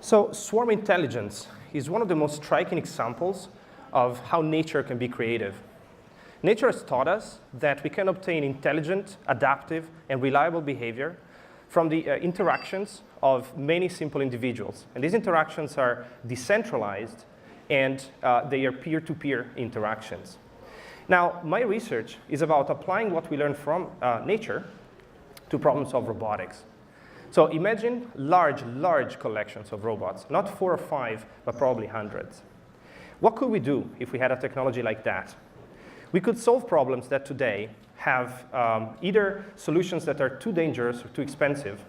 So swarm intelligence is one of the most striking examples of how nature can be creative. Nature has taught us that we can obtain intelligent, adaptive, and reliable behavior from the interactions of many simple individuals. And these interactions are decentralized, and they are peer-to-peer interactions. Now, my research is about applying what we learn from nature to problems of robotics. So imagine large collections of robots, not 4 or 5, but probably hundreds. What could we do if we had a technology like that? We could solve problems that today have either solutions that are too dangerous or too expensive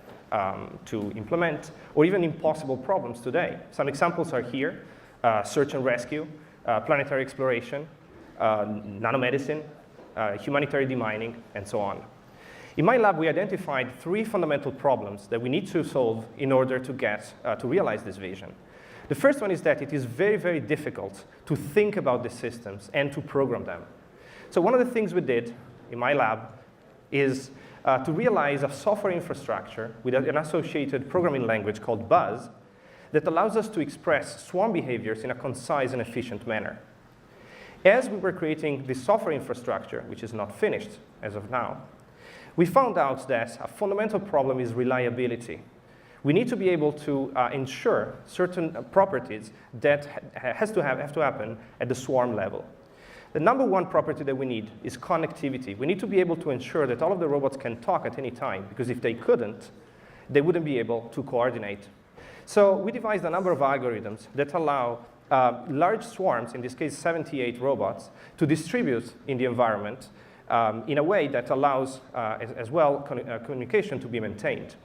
to implement, or even impossible problems today. Some examples are here: search and rescue, planetary exploration, nanomedicine, humanitarian demining, and so on. In my lab, we identified 3 fundamental problems that we need to solve in order to realize this vision. The first one is that it is very difficult to think about the systems and to program them. So one of the things we did in my lab is to realize a software infrastructure with an associated programming language called Buzz that allows us to express swarm behaviors in a concise and efficient manner. As we were creating this software infrastructure, which is not finished as of now, we found out that a fundamental problem is reliability. We need to be able to ensure certain properties that have to happen at the swarm level. The number one property that we need is connectivity. We need to be able to ensure that all of the robots can talk at any time, because if they couldn't, they wouldn't be able to coordinate. So we devised a number of algorithms that allow large swarms, in this case 78 robots, to distribute in the environment in a way that allows as well communication to be maintained.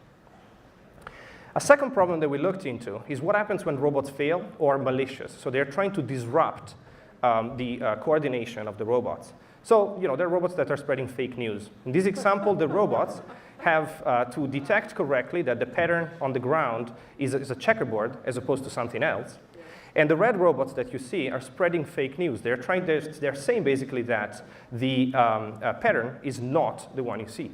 A second problem that we looked into is what happens when robots fail or are malicious. So they're trying to disrupt the coordination of the robots. So, there are robots that are spreading fake news. In this example, the robots have to detect correctly that the pattern on the ground is a checkerboard as opposed to something else. And the red robots that you see are spreading fake news. They're saying basically that the pattern is not the one you see.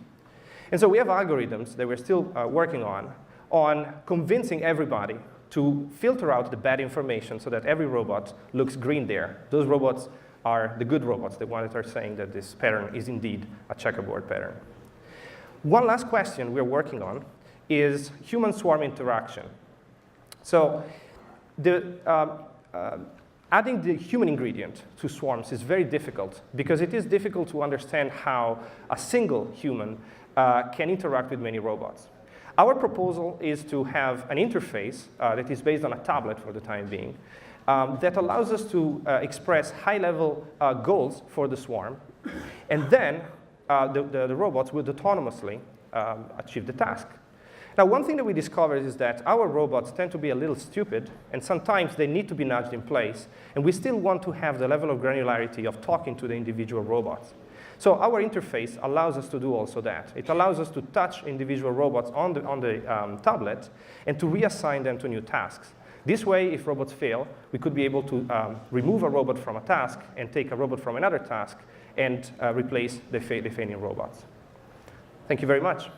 And so we have algorithms that we're still working on convincing everybody to filter out the bad information so that every robot looks green there. Those robots are the good robots, the ones that are saying that this pattern is indeed a checkerboard pattern. One last question we're working on is human-swarm interaction. So adding the human ingredient to swarms is very difficult, because it is difficult to understand how a single human can interact with many robots. Our proposal is to have an interface that is based on a tablet for the time being that allows us to express high-level goals for the swarm, and then the robots will autonomously achieve the task. Now, one thing that we discovered is that our robots tend to be a little stupid, and sometimes they need to be nudged in place, and we still want to have the level of granularity of talking to the individual robots. So our interface allows us to do also that. It allows us to touch individual robots on the tablet and to reassign them to new tasks. This way, if robots fail, we could be able to remove a robot from a task and take a robot from another task and replace the failing robots. Thank you very much.